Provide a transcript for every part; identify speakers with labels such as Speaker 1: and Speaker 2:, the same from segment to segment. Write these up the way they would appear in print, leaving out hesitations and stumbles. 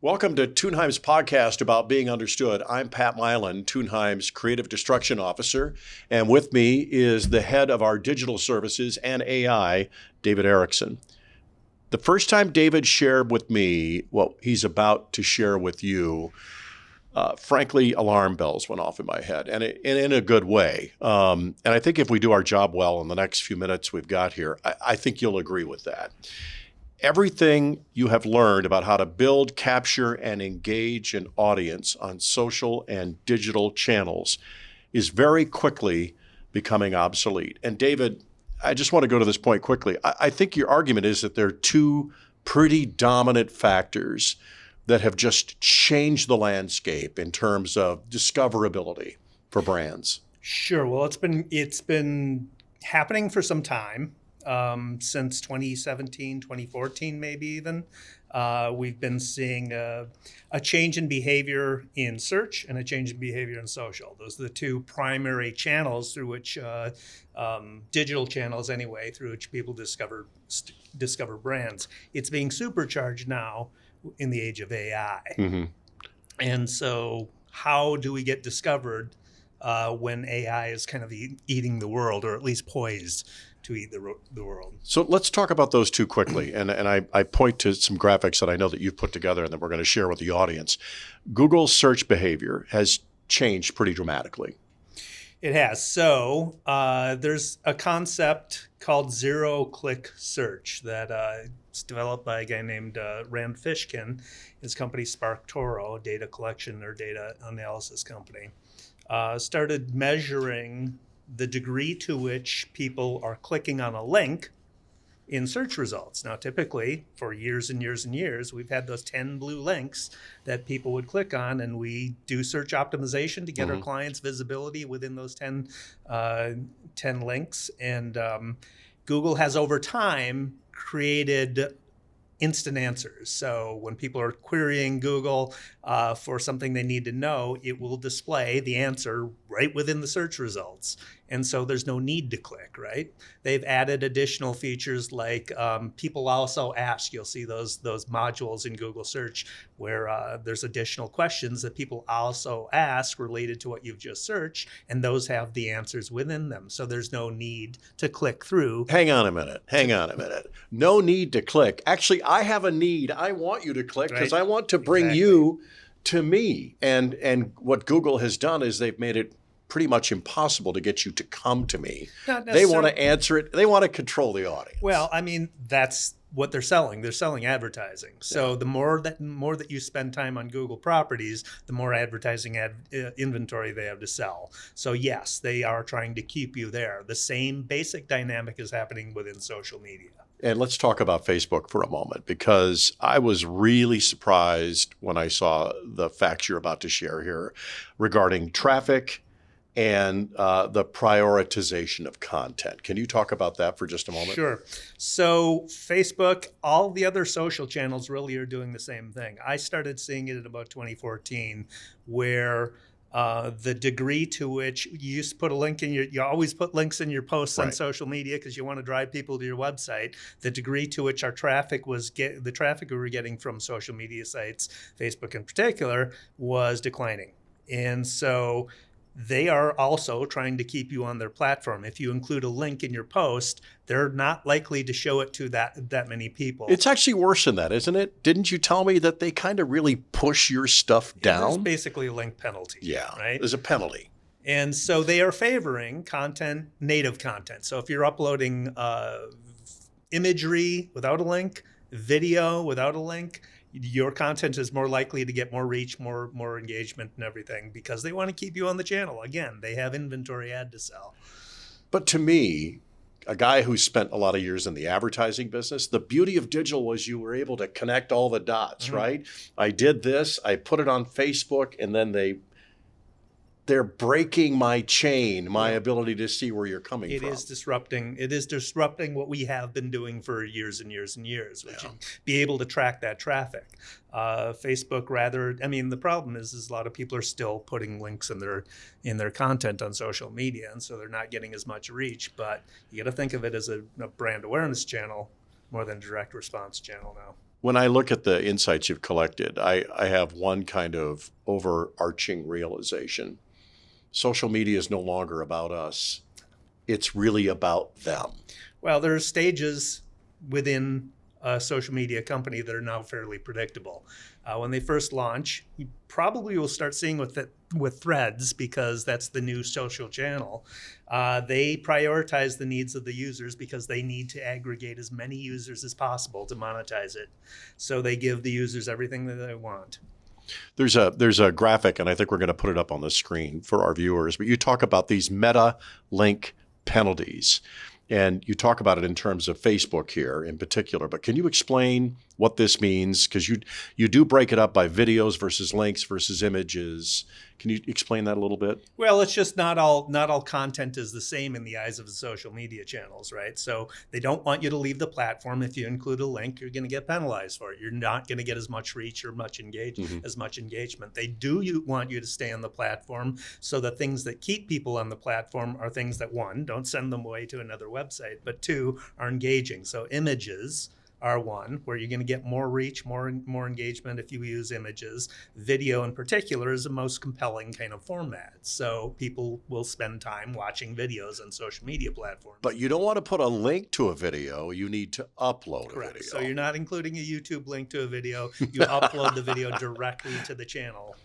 Speaker 1: Welcome to Tunheim's podcast about being understood. I'm Pat Milan, Tunheim's Creative Destruction Officer, and with me is the head of our digital services and AI, David Erickson. The first time David shared with me what he's about to share with you, frankly, alarm bells went off in my head, and in a good way. And I think if we do our job well in the next few minutes we've got here, I think you'll agree with that. Everything you have learned about how to build, capture, and engage an audience on social and digital channels is very quickly becoming obsolete. And David, I just want to go to this point quickly. I think your argument is that there are two pretty dominant factors that have just changed the landscape in terms of discoverability for brands.
Speaker 2: Sure. Well, it's been happening for some time. Since 2017, 2014, maybe even. We've been seeing a change in behavior in search and a change in behavior in social. Those are the two primary channels through which, digital channels anyway, through which people discover brands. It's being supercharged now in the age of AI. Mm-hmm. And so how do we get discovered when AI is kind of eating the world, or at least poised to eat the world?
Speaker 1: So let's talk about those two quickly. And I point to some graphics that I know that you've put together and that we're going to share with the audience. Google's search behavior has changed pretty dramatically.
Speaker 2: It has. So there's a concept called zero-click search that it's developed by a guy named Rand Fishkin. His company SparkToro, data collection or data analysis company, started measuring the degree to which people are clicking on a link in search results. Now, typically, for years and years and years, we've had those 10 blue links that people would click on, and we do search optimization to get our clients visibility within those 10 links. And Google has, over time, created instant answers. So when people are querying Google for something they need to know, it will display the answer right within the search results. And so there's no need to click, right? They've added additional features like people also ask. You'll see those modules in Google search where there's additional questions that people also ask related to what you've just searched, and those have the answers within them. So there's no need to click through.
Speaker 1: Hang on a minute. No need to click. Actually, I have a need. I want you to click because I want to bring you to me. And what Google has done is they've made it pretty much impossible to get you to come to me. They want to answer it. They want to control the audience.
Speaker 2: Well, I mean, that's what they're selling. They're selling advertising. So the more that you spend time on Google properties, the more advertising inventory they have to sell. So yes, they are trying to keep you there. The same basic dynamic is happening within social media.
Speaker 1: And let's talk about Facebook for a moment, because I was really surprised when I saw the facts you're about to share here regarding traffic and the prioritization of content. Can you talk about that for just a moment?
Speaker 2: Sure. So Facebook, all the other social channels really are doing the same thing. I started seeing it in about 2014, where the degree to which you used to put a link in you always put links in your posts on social media because you want to drive people to your website. The degree to which our traffic the traffic we were getting from social media sites, Facebook in particular, was declining. And so they are also trying to keep you on their platform. If you include a link in your post, they're not likely to show it to that many people.
Speaker 1: It's actually worse than that, isn't it? Didn't you tell me that they kind of really push your stuff down?
Speaker 2: There's basically a link penalty.
Speaker 1: Yeah,
Speaker 2: right?
Speaker 1: There's a penalty.
Speaker 2: And so they are favoring native content. So if you're uploading imagery without a link, video without a link, your content is more likely to get more reach, more engagement and everything, because they want to keep you on the channel. Again, they have inventory ad to sell.
Speaker 1: But to me, a guy who spent a lot of years in the advertising business, the beauty of digital was you were able to connect all the dots, right? I did this, I put it on Facebook, and then they're breaking my chain, my ability to see where you're coming from.
Speaker 2: It is disrupting what we have been doing for years and years and years, which be able to track that traffic. Facebook, the problem is a lot of people are still putting links in their content on social media, and so they're not getting as much reach. But you got to think of it as a brand awareness channel more than a direct response channel now.
Speaker 1: When I look at the insights you've collected, I have one kind of overarching realization. Social media is no longer about us. It's really about them.
Speaker 2: Well, there are stages within a social media company that are now fairly predictable. When they first launch, you probably will start seeing with Threads, because that's the new social channel. They prioritize the needs of the users because they need to aggregate as many users as possible to monetize it. So they give the users everything that they want.
Speaker 1: There's a graphic, and I think we're going to put it up on the screen for our viewers, but you talk about these meta link penalties. And you talk about it in terms of Facebook here in particular, but can you explain what this means? Because you do break it up by videos versus links versus images. Can you explain that a little bit?
Speaker 2: Well, it's just not all content is the same in the eyes of the social media channels, right? So they don't want you to leave the platform. If you include a link, you're going to get penalized for it. You're not going to get as much reach or as much engagement. They do want you to stay on the platform, so the things that keep people on the platform are things that, one, don't send them away to another website, but two, are engaging. So images are one, where you're going to get more reach, more engagement if you use images. Video in particular is the most compelling kind of format. So people will spend time watching videos on social media platforms.
Speaker 1: But you don't want to put a link to a video. You need to upload a video.
Speaker 2: So you're not including a YouTube link to a video. You upload the video directly to the channel.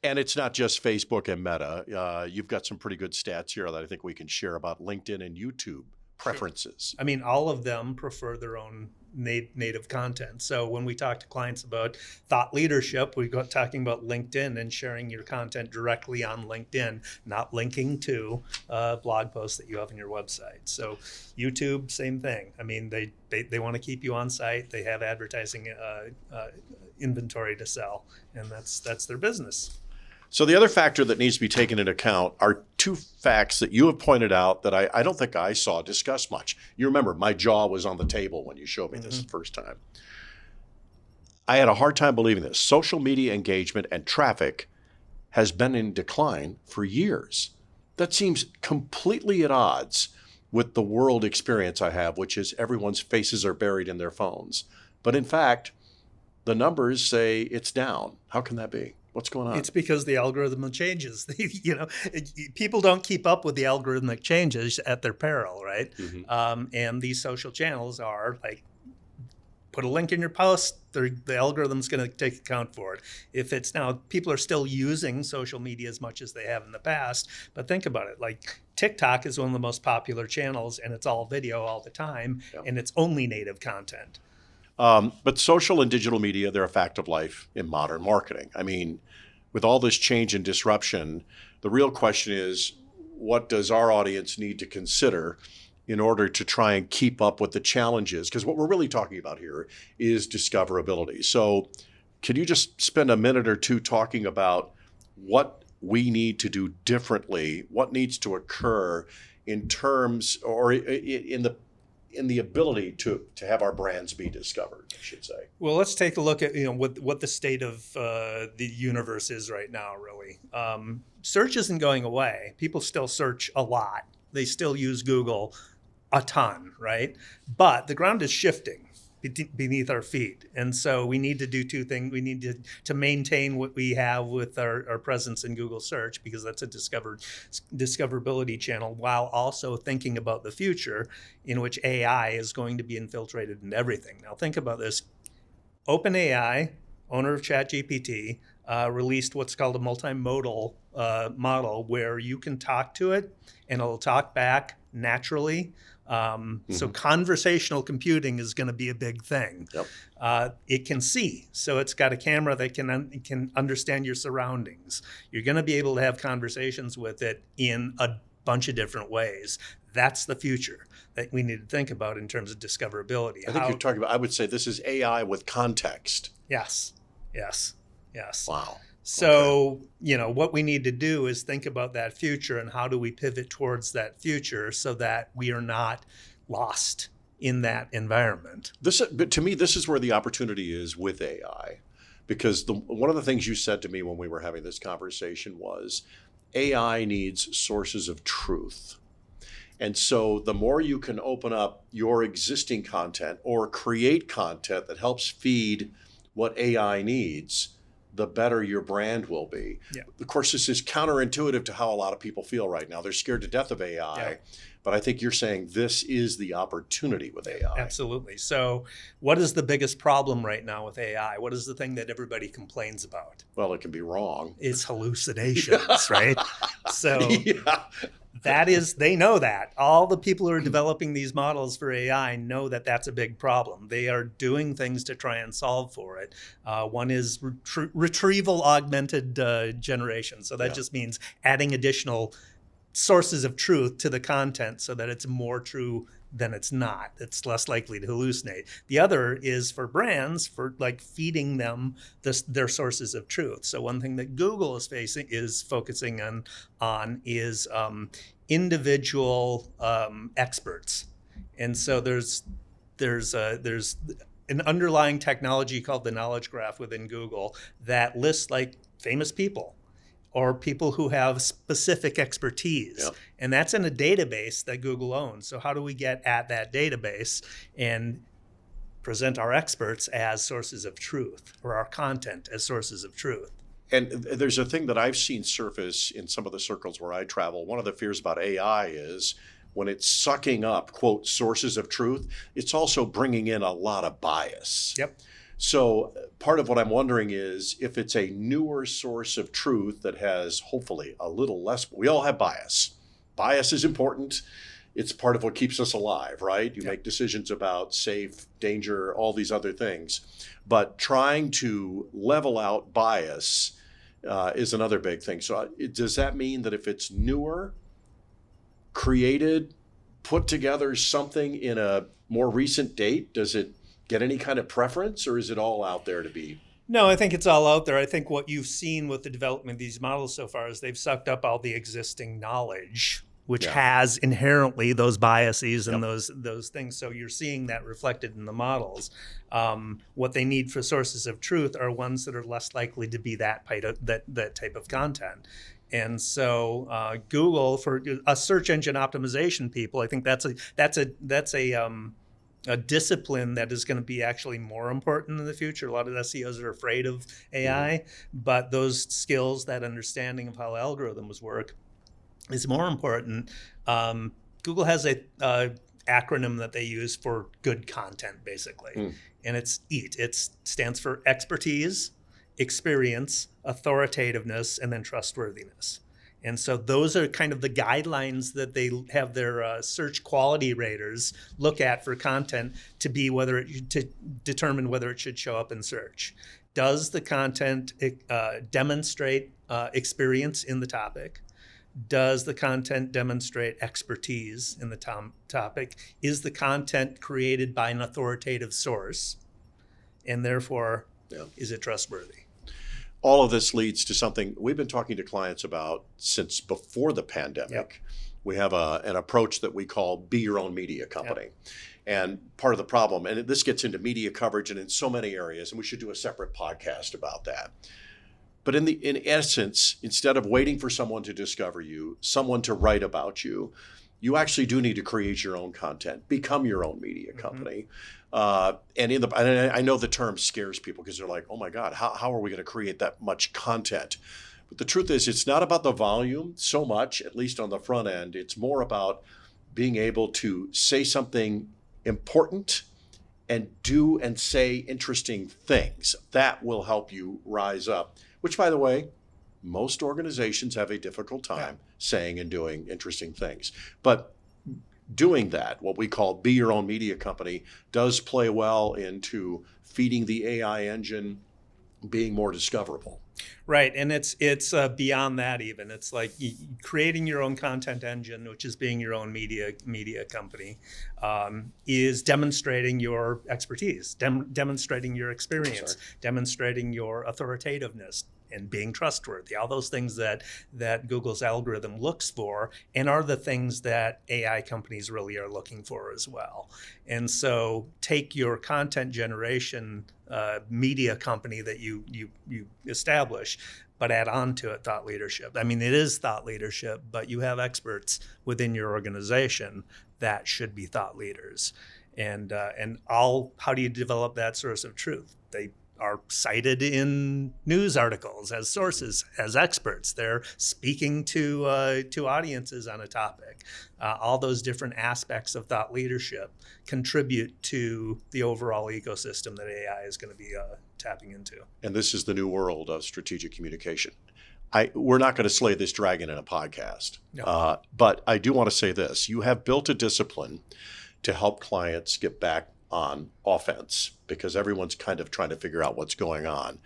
Speaker 1: And it's not just Facebook and Meta. You've got some pretty good stats here that I think we can share about LinkedIn and YouTube preferences.
Speaker 2: Sure. I mean, all of them prefer their own native content. So when we talk to clients about thought leadership, we got talking about LinkedIn and sharing your content directly on LinkedIn, not linking to a blog post that you have on your website. So YouTube, same thing. I mean, they want to keep you on site. They have advertising inventory to sell, and that's their business.
Speaker 1: So the other factor that needs to be taken into account are two facts that you have pointed out that I don't think I saw discussed much. You remember, my jaw was on the table when you showed me this the first time. I had a hard time believing this. Social media engagement and traffic has been in decline for years. That seems completely at odds with the world experience I have, which is everyone's faces are buried in their phones. But in fact, the numbers say it's down. How can that be? What's going on?
Speaker 2: It's because the algorithm changes. People don't keep up with the algorithmic changes at their peril, right? And these social channels are like, put a link in your post, the algorithm's going to take account for it. If it's now, people are still using social media as much as they have in the past, but think about it. Like TikTok is one of the most popular channels, and it's all video all the time, and it's only native content.
Speaker 1: But social and digital media, they're a fact of life in modern marketing. I mean, with all this change and disruption, the real question is, what does our audience need to consider in order to try and keep up with the challenges? Because what we're really talking about here is discoverability. So can you just spend a minute or two talking about what we need to do differently, what needs to occur in terms or in the ability to have our brands be discovered, I should say? Well,
Speaker 2: let's take a look at what the state of the universe is right now, really. Search isn't going away. People still search a lot. They still use Google a ton, right? But the ground is shifting beneath our feet. And so we need to do two things. We need to maintain what we have with our presence in Google search, because that's a discoverability channel, while also thinking about the future in which AI is going to be infiltrated into everything. Now think about this. OpenAI, owner of ChatGPT, released what's called a multimodal model, where you can talk to it and it'll talk back naturally. So conversational computing is going to be a big thing. It can see, so it's got a camera that can understand your surroundings. You're going to be able to have conversations with it in a bunch of different ways. That's the future that we need to think about in terms of discoverability.
Speaker 1: I think you're talking about, I would say this is AI with context.
Speaker 2: Yes.
Speaker 1: Wow.
Speaker 2: So, what we need to do is think about that future and how do we pivot towards that future so that we are not lost in that environment.
Speaker 1: But to me, this is where the opportunity is with AI, because one of the things you said to me when we were having this conversation was AI needs sources of truth. And so the more you can open up your existing content or create content that helps feed what AI needs, the better your brand will be.
Speaker 2: Yeah.
Speaker 1: Of course, this is counterintuitive to how a lot of people feel right now. They're scared to death of AI.
Speaker 2: Yeah.
Speaker 1: But I think you're saying this is the opportunity with AI.
Speaker 2: Absolutely. So what is the biggest problem right now with AI? What is the thing that everybody complains about?
Speaker 1: Well, it can be wrong.
Speaker 2: It's hallucinations, right? So
Speaker 1: Yeah.
Speaker 2: they know that. All the people who are developing these models for AI know that that's a big problem. They are doing things to try and solve for it. One is retrieval augmented generation. So that just means adding additional sources of truth to the content so that it's more true than it's not. It's less likely to hallucinate. The other is for brands, for like feeding them their sources of truth. So one thing that Google is focusing on is individual experts. And so there's an underlying technology called the knowledge graph within Google that lists like famous people or people who have specific expertise.
Speaker 1: Yep.
Speaker 2: And that's in a database that Google owns. So how do we get at that database and present our experts as sources of truth, or our content as sources of truth?
Speaker 1: And there's a thing that I've seen surface in some of the circles where I travel. One of the fears about AI is when it's sucking up, quote, sources of truth, it's also bringing in a lot of bias.
Speaker 2: Yep.
Speaker 1: So part of what I'm wondering is if it's a newer source of truth that has hopefully a little less, we all have bias. Bias is important. It's part of what keeps us alive, right? You make decisions about safe, danger, all these other things. But trying to level out bias is another big thing. So does that mean that if it's newer, created, put together something in a more recent date, does it get any kind of preference, or is it all out there to be?
Speaker 2: No, I think it's all out there. I think what you've seen with the development of these models so far is they've sucked up all the existing knowledge, which has inherently those biases and those things. So you're seeing that reflected in the models. What they need for sources of truth are ones that are less likely to be that type of content. And so Google, for a search engine optimization people, I think that's a discipline that is going to be actually more important in the future. A lot of SEOs are afraid of AI, but those skills, that understanding of how algorithms work, is more important. Google has a acronym that they use for good content, basically, and it's EAT. It stands for expertise, experience, authoritativeness, and then trustworthiness. And so those are kind of the guidelines that they have their search quality raters look at for content to determine whether it should show up in search. Does the content demonstrate experience in the topic? Does the content demonstrate expertise in the topic? Is the content created by an authoritative source? And therefore, is it trustworthy?
Speaker 1: All of this leads to something we've been talking to clients about since before the pandemic.
Speaker 2: Yep.
Speaker 1: We have an approach that we call be your own media company. Yep. And part of the problem, and this gets into media coverage and in so many areas, and we should do a separate podcast about that. But in essence, instead of waiting for someone to discover you, someone to write about you, you actually do need to create your own content, become your own media company. And I know the term scares people because they're like, oh my God, how are we going to create that much content? But the truth is, it's not about the volume so much, at least on the front end. It's more about being able to say something important and do and say interesting things. That will help you rise up, which, by the way, most organizations have a difficult time saying and doing interesting things. But doing that, what we call be your own media company, does play well into feeding the AI engine, being more discoverable.
Speaker 2: Right, and it's beyond that even. It's like creating your own content engine, which is being your own media company, is demonstrating your expertise, demonstrating your experience, demonstrating your authoritativeness, and being trustworthy. All those things that Google's algorithm looks for, and are the things that AI companies really are looking for as well. And so take your content generation media company that you establish, but add on to it thought leadership. I mean, it is thought leadership, but you have experts within your organization that should be thought leaders. And how do you develop that source of truth? They are cited in news articles as sources, as experts. They're speaking to audiences on a topic. All those different aspects of thought leadership contribute to the overall ecosystem that AI is going to be tapping into.
Speaker 1: And this is the new world of strategic communication. We're not going to slay this dragon in a podcast,
Speaker 2: No.
Speaker 1: but I do want to say this. You have built a discipline to help clients get back on offense because everyone's kind of trying to figure out what's going on.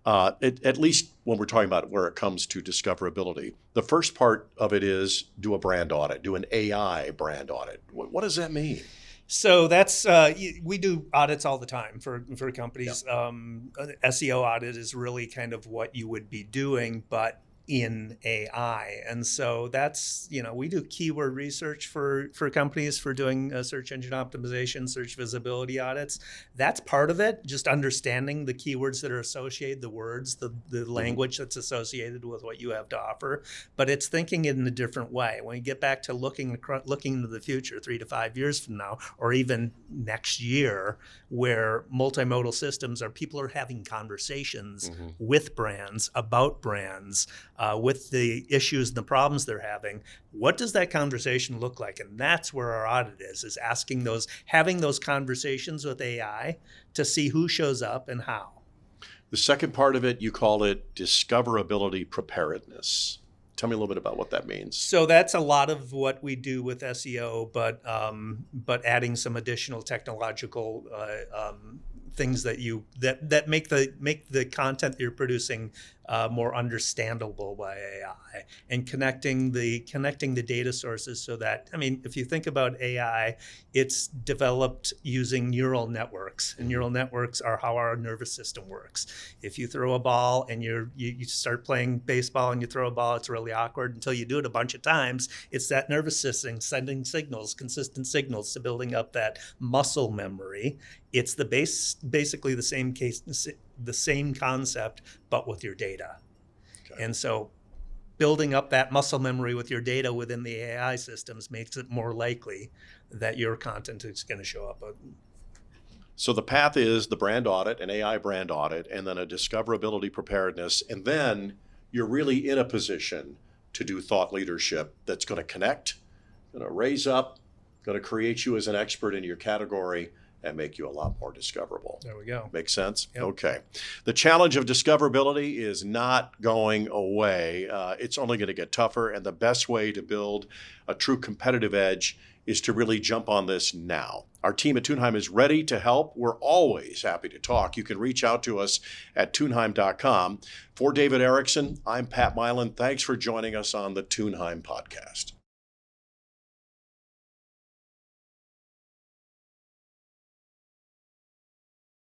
Speaker 1: At least when we're talking about where it comes to discoverability, the first part of it is do a brand audit, do an AI brand audit. What does that mean?
Speaker 2: So that's we do audits all the time for companies.
Speaker 1: Yeah.
Speaker 2: An SEO audit is really kind of what you would be doing, but in AI. And so that's, we do keyword research for companies for doing search engine optimization, search visibility audits. That's part of it, just understanding the keywords that are associated, the words, the language that's associated with what you have to offer. But it's thinking it in a different way. When you get back to looking into the future, 3 to 5 years from now, or even next year, where multimodal systems people are having conversations with brands, about brands, with the issues and the problems they're having, what does that conversation look like? And that's where our audit is having those conversations with AI to see who shows up and how.
Speaker 1: The second part of it, you call it discoverability preparedness. Tell me a little bit about what that means.
Speaker 2: So that's a lot of what we do with SEO, but adding some additional technological things that make the content that you're producing more understandable by AI, and connecting the data sources so that, if you think about AI, it's developed using neural networks, and neural networks are how our nervous system works. If you throw a ball and you start playing baseball and you throw a ball, it's really awkward until you do it a bunch of times. It's that nervous system sending signals, consistent signals, to building up that muscle memory. It's basically the same concept, but with your data. Okay. And so building up that muscle memory with your data within the AI systems makes it more likely that your content is going to show up.
Speaker 1: So the path is the brand audit, an AI brand audit, and then a discoverability preparedness. And then you're really in a position to do thought leadership that's going to connect, going to raise up, going to create you as an expert in your category, and make you a lot more discoverable.
Speaker 2: There we go.
Speaker 1: Make sense?
Speaker 2: Yep.
Speaker 1: Okay. The challenge of discoverability is not going away. It's only going to get tougher, and the best way to build a true competitive edge is to really jump on this now. Our team at Tunheim is ready to help. We're always happy to talk. You can reach out to us at tunheim.com. For David Erickson, I'm Pat Milan. Thanks for joining us on the Tunheim podcast.